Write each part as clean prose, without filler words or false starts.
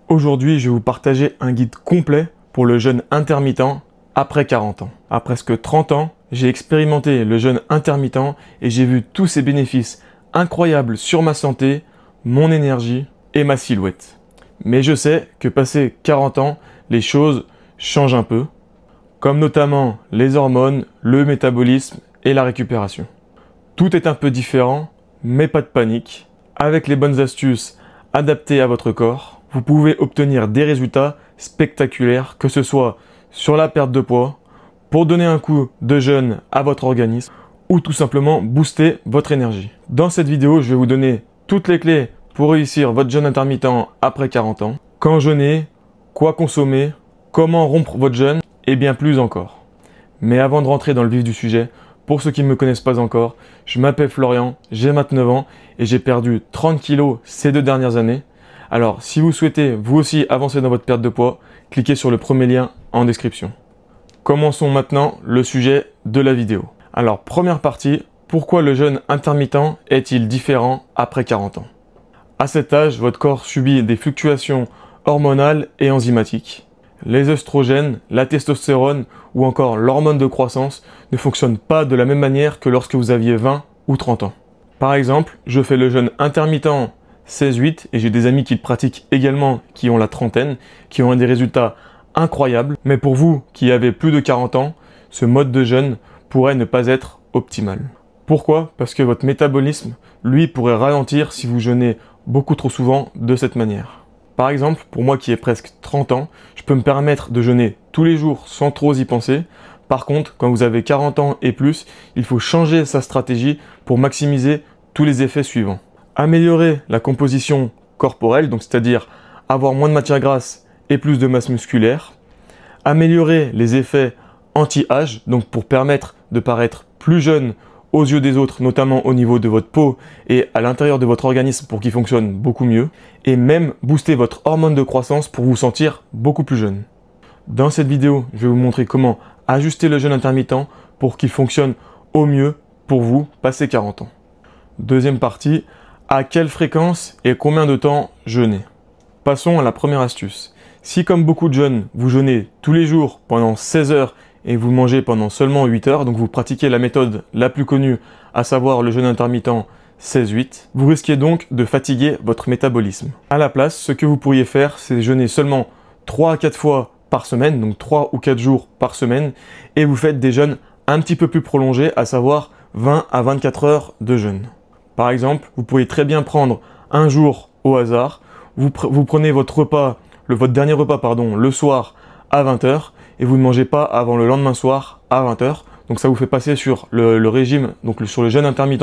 Aujourd'hui, je vais vous partager un guide complet pour le jeûne intermittent après 40 ans. À presque 30 ans, j'ai expérimenté le jeûne intermittent et j'ai vu tous ses bénéfices incroyables sur ma santé, mon énergie et ma silhouette. Mais je sais que passé 40 ans, les choses changent un peu, comme notamment les hormones, le métabolisme et la récupération. Tout est un peu différent, mais pas de panique. Avec les bonnes astuces adaptées à votre corps, vous pouvez obtenir des résultats spectaculaires, que ce soit sur la perte de poids, pour donner un coup de jeûne à votre organisme, ou tout simplement booster votre énergie. Dans cette vidéo, je vais vous donner toutes les clés pour réussir votre jeûne intermittent après 40 ans, quand jeûner, quoi consommer, comment rompre votre jeûne, et bien plus encore. Mais avant de rentrer dans le vif du sujet, pour ceux qui ne me connaissent pas encore, je m'appelle Florian, j'ai 29 ans et j'ai perdu 30 kilos ces 2 dernières années. Alors, si vous souhaitez vous aussi avancer dans votre perte de poids, cliquez sur le premier lien en description. Commençons maintenant le sujet de la vidéo. Alors, première partie, pourquoi le jeûne intermittent est-il différent après 40 ans? À cet âge, votre corps subit des fluctuations hormonales et enzymatiques. Les œstrogènes, la testostérone ou encore l'hormone de croissance ne fonctionnent pas de la même manière que lorsque vous aviez 20 ou 30 ans. Par exemple, je fais le jeûne intermittent 16-8 et j'ai des amis qui le pratiquent également qui ont la trentaine, qui ont des résultats incroyables. Mais pour vous qui avez plus de 40 ans, ce mode de jeûne pourrait ne pas être optimal. Pourquoi? Parce que votre métabolisme, lui, pourrait ralentir si vous jeûnez beaucoup trop souvent de cette manière. Par exemple, pour moi qui ai presque 30 ans, je peux me permettre de jeûner tous les jours sans trop y penser. Par contre, quand vous avez 40 ans et plus, il faut changer sa stratégie pour maximiser tous les effets suivants. Améliorer la composition corporelle, donc c'est-à-dire avoir moins de matière grasse et plus de masse musculaire. Améliorer les effets anti-âge, donc pour permettre de paraître plus jeune aux yeux des autres, notamment au niveau de votre peau et à l'intérieur de votre organisme pour qu'il fonctionne beaucoup mieux. Et même booster votre hormone de croissance pour vous sentir beaucoup plus jeune. Dans cette vidéo, je vais vous montrer comment ajuster le jeûne intermittent pour qu'il fonctionne au mieux pour vous passé 40 ans. Deuxième partie, à quelle fréquence et combien de temps jeûner? Passons à la première astuce. Si comme beaucoup de jeunes, vous jeûnez tous les jours pendant 16 heures et vous mangez pendant seulement 8 heures, donc vous pratiquez la méthode la plus connue, à savoir le jeûne intermittent 16-8, vous risquez donc de fatiguer votre métabolisme. À la place, ce que vous pourriez faire, c'est jeûner seulement 3 à 4 fois par semaine, donc 3 ou 4 jours par semaine, et vous faites des jeûnes un petit peu plus prolongés, à savoir 20 à 24 heures de jeûne. Par exemple, vous pourriez très bien prendre un jour au hasard, vous prenez votre dernier repas le soir à 20 heures, et vous ne mangez pas avant le lendemain soir à 20 heures. Donc ça vous fait passer sur le régime, donc sur le jeûne intermittent,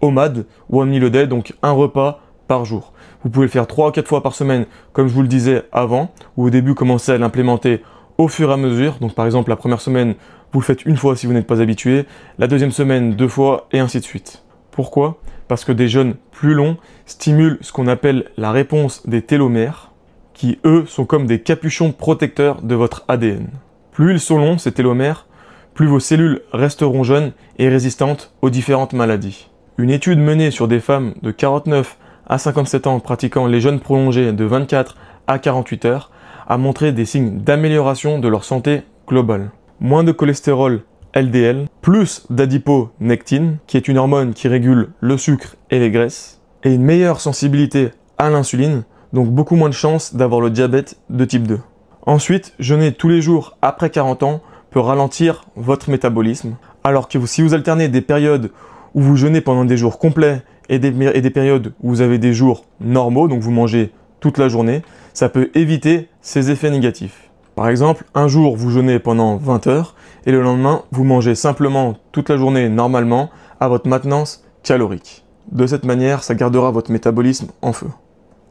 au MAD, One Meal a Day, donc un repas par jour. Vous pouvez le faire 3 à 4 fois par semaine, comme je vous le disais avant, ou au début commencer à l'implémenter au fur et à mesure. Donc par exemple, la première semaine, vous le faites une fois si vous n'êtes pas habitué, la deuxième semaine 2 fois, et ainsi de suite. Pourquoi? Parce que des jeûnes plus longs stimulent ce qu'on appelle la réponse des télomères, qui eux sont comme des capuchons protecteurs de votre ADN. Plus ils sont longs, ces télomères, plus vos cellules resteront jeunes et résistantes aux différentes maladies. Une étude menée sur des femmes de 49 à 57 ans pratiquant les jeûnes prolongés de 24 à 48 heures a montré des signes d'amélioration de leur santé globale. Moins de cholestérol LDL, plus d'adiponectine, qui est une hormone qui régule le sucre et les graisses, et une meilleure sensibilité à l'insuline, donc beaucoup moins de chances d'avoir le diabète de type 2. Ensuite, jeûner tous les jours après 40 ans peut ralentir votre métabolisme, alors que si vous alternez des périodes où vous jeûnez pendant des jours complets et des périodes où vous avez des jours normaux, donc vous mangez toute la journée, ça peut éviter ces effets négatifs. Par exemple, un jour vous jeûnez pendant 20 heures et le lendemain vous mangez simplement toute la journée normalement à votre maintenance calorique. De cette manière, ça gardera votre métabolisme en feu.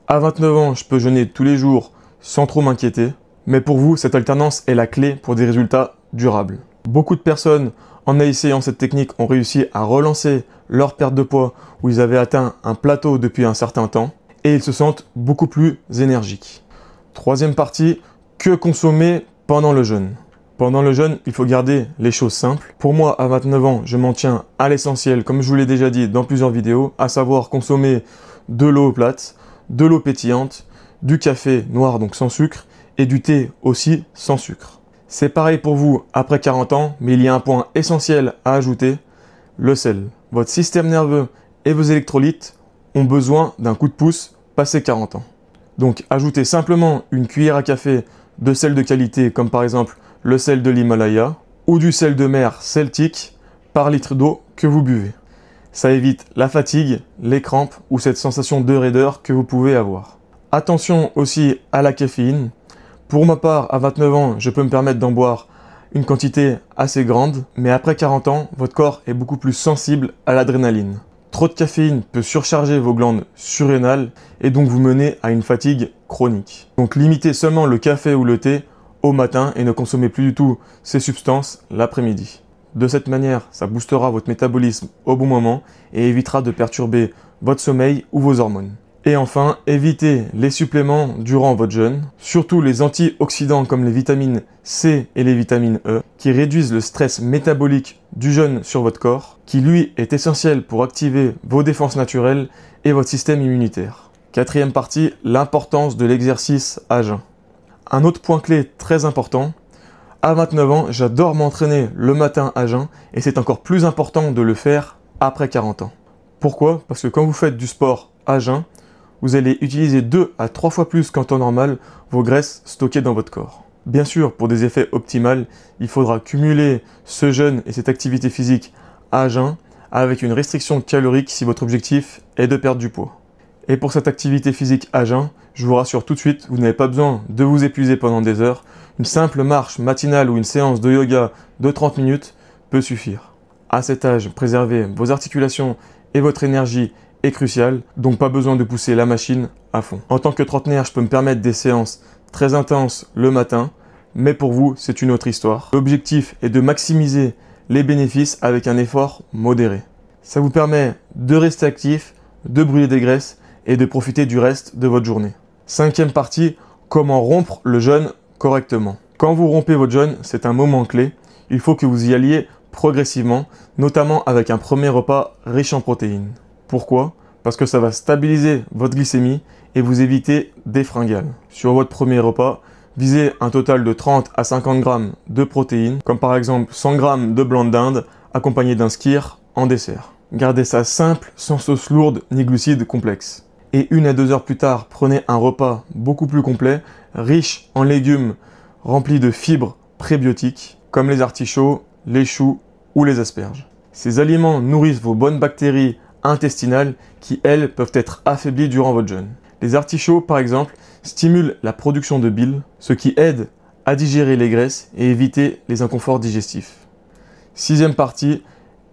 À 29 ans, je peux jeûner tous les jours sans trop m'inquiéter, mais pour vous, cette alternance est la clé pour des résultats durables. Beaucoup de personnes, en essayant cette technique, ont réussi à relancer leur perte de poids où ils avaient atteint un plateau depuis un certain temps et ils se sentent beaucoup plus énergiques. Troisième partie, que consommer pendant le jeûne? Pendant le jeûne, il faut garder les choses simples. Pour moi, à 29 ans, je m'en tiens à l'essentiel, comme je vous l'ai déjà dit dans plusieurs vidéos, à savoir consommer de l'eau plate, de l'eau pétillante, du café noir donc sans sucre et du thé aussi sans sucre. C'est pareil pour vous après 40 ans, mais il y a un point essentiel à ajouter, le sel. Votre système nerveux et vos électrolytes ont besoin d'un coup de pouce passé 40 ans. Donc ajoutez simplement une cuillère à café de sel de qualité comme par exemple le sel de l'Himalaya ou du sel de mer celtique par litre d'eau que vous buvez. Ça évite la fatigue, les crampes ou cette sensation de raideur que vous pouvez avoir. Attention aussi à la caféine. Pour ma part, à 29 ans, je peux me permettre d'en boire une quantité assez grande, mais après 40 ans, votre corps est beaucoup plus sensible à l'adrénaline. Trop de caféine peut surcharger vos glandes surrénales et donc vous mener à une fatigue chronique. Donc limitez seulement le café ou le thé au matin et ne consommez plus du tout ces substances l'après-midi. De cette manière, ça boostera votre métabolisme au bon moment et évitera de perturber votre sommeil ou vos hormones. Et enfin, évitez les suppléments durant votre jeûne, surtout les antioxydants comme les vitamines C et les vitamines E, qui réduisent le stress métabolique du jeûne sur votre corps, qui lui est essentiel pour activer vos défenses naturelles et votre système immunitaire. Quatrième partie, l'importance de l'exercice à jeun. Un autre point clé très important, à 29 ans, j'adore m'entraîner le matin à jeun et c'est encore plus important de le faire après 40 ans. Pourquoi? Parce que quand vous faites du sport à jeun, vous allez utiliser 2 à 3 fois plus qu'en temps normal vos graisses stockées dans votre corps. Bien sûr, pour des effets optimaux, il faudra cumuler ce jeûne et cette activité physique à jeun avec une restriction calorique si votre objectif est de perdre du poids. Et pour cette activité physique à jeun, je vous rassure tout de suite, vous n'avez pas besoin de vous épuiser pendant des heures. Une simple marche matinale ou une séance de yoga de 30 minutes peut suffire. À cet âge, préserver vos articulations et votre énergie est crucial, donc pas besoin de pousser la machine à fond. En tant que trentenaire, je peux me permettre des séances très intenses le matin, mais pour vous, c'est une autre histoire. L'objectif est de maximiser les bénéfices avec un effort modéré. Ça vous permet de rester actif, de brûler des graisses et de profiter du reste de votre journée. Cinquième partie, comment rompre le jeûne correctement. Quand vous rompez votre jeûne, c'est un moment clé. Il faut que vous y alliez progressivement, notamment avec un premier repas riche en protéines. Pourquoi? Parce que ça va stabiliser votre glycémie et vous éviter des fringales. Sur votre premier repas, visez un total de 30 à 50 grammes de protéines, comme par exemple 100 grammes de blanc de dinde accompagné d'un skyr en dessert. Gardez ça simple, sans sauce lourde ni glucides complexes. Et 1 à 2 heures plus tard, prenez un repas beaucoup plus complet, riche en légumes remplis de fibres prébiotiques, comme les artichauts, les choux ou les asperges. Ces aliments nourrissent vos bonnes bactéries intestinales qui, elles, peuvent être affaiblies durant votre jeûne. Les artichauts, par exemple, stimulent la production de bile, ce qui aide à digérer les graisses et éviter les inconforts digestifs. Sixième partie,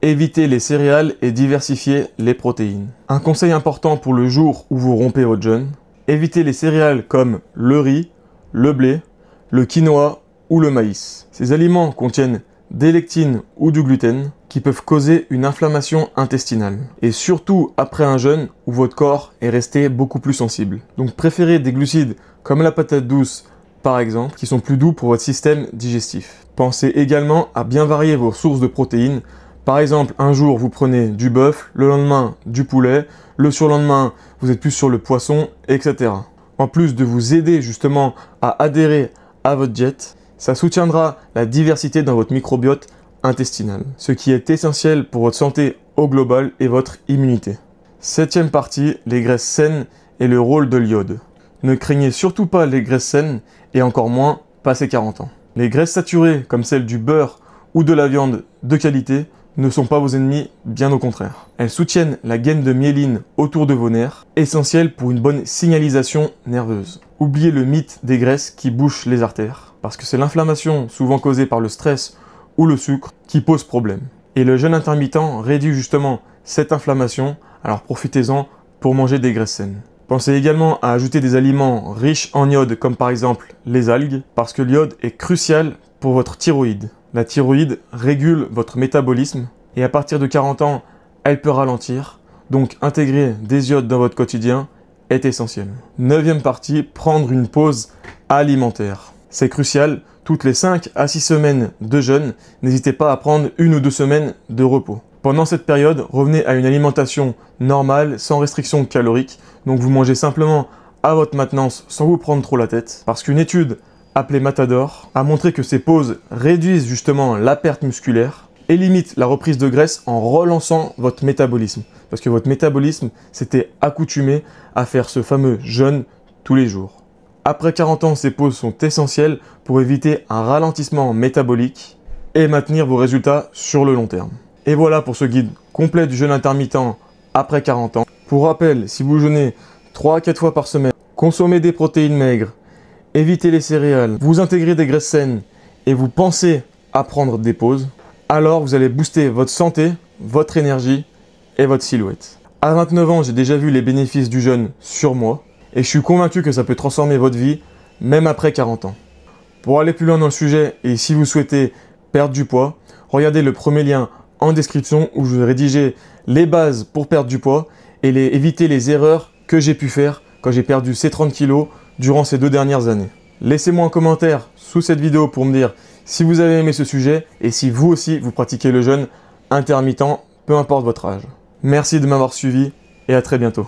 évitez les céréales et diversifiez les protéines. Un conseil important pour le jour où vous rompez votre jeûne, évitez les céréales comme le riz, le blé, le quinoa ou le maïs. Ces aliments contiennent des lectines ou du gluten qui peuvent causer une inflammation intestinale. Et surtout après un jeûne où votre corps est resté beaucoup plus sensible. Donc préférez des glucides comme la patate douce par exemple, qui sont plus doux pour votre système digestif. Pensez également à bien varier vos sources de protéines. Par exemple, un jour vous prenez du bœuf, le lendemain du poulet, le surlendemain vous êtes plus sur le poisson, etc. En plus de vous aider justement à adhérer à votre diète, ça soutiendra la diversité dans votre microbiote intestinal, ce qui est essentiel pour votre santé au global et votre immunité. Septième partie, les graisses saines et le rôle de l'iode. Ne craignez surtout pas les graisses saines et encore moins passé 40 ans. Les graisses saturées comme celles du beurre ou de la viande de qualité ne sont pas vos ennemis, bien au contraire. Elles soutiennent la gaine de myéline autour de vos nerfs, essentielle pour une bonne signalisation nerveuse. Oubliez le mythe des graisses qui bouchent les artères, parce que c'est l'inflammation souvent causée par le stress ou le sucre qui pose problème. Et le jeûne intermittent réduit justement cette inflammation, alors profitez-en pour manger des graisses saines. Pensez également à ajouter des aliments riches en iode comme par exemple les algues, parce que l'iode est crucial pour votre thyroïde. La thyroïde régule votre métabolisme et à partir de 40 ans, elle peut ralentir. Donc intégrer des iodes dans votre quotidien est essentiel. Neuvième partie, prendre une pause alimentaire. C'est crucial, toutes les 5 à 6 semaines de jeûne, n'hésitez pas à prendre 1 ou 2 semaines de repos. Pendant cette période, revenez à une alimentation normale, sans restriction calorique. Donc vous mangez simplement à votre maintenance sans vous prendre trop la tête. Parce qu'une étude appelée Matador a montré que ces pauses réduisent justement la perte musculaire et limitent la reprise de graisse en relançant votre métabolisme. Parce que votre métabolisme s'était accoutumé à faire ce fameux jeûne tous les jours. Après 40 ans, ces pauses sont essentielles pour éviter un ralentissement métabolique et maintenir vos résultats sur le long terme. Et voilà pour ce guide complet du jeûne intermittent après 40 ans. Pour rappel, si vous jeûnez 3 à 4 fois par semaine, consommez des protéines maigres, évitez les céréales, vous intégrez des graisses saines et vous pensez à prendre des pauses, alors vous allez booster votre santé, votre énergie et votre silhouette. À 29 ans, j'ai déjà vu les bénéfices du jeûne sur moi et je suis convaincu que ça peut transformer votre vie même après 40 ans. Pour aller plus loin dans le sujet et si vous souhaitez perdre du poids, regardez le premier lien en description où je vais rédiger les bases pour perdre du poids et éviter les erreurs que j'ai pu faire quand j'ai perdu ces 30 kilos durant ces 2 dernières années. Laissez-moi un commentaire sous cette vidéo pour me dire si vous avez aimé ce sujet et si vous aussi vous pratiquez le jeûne intermittent, peu importe votre âge. Merci de m'avoir suivi et à très bientôt.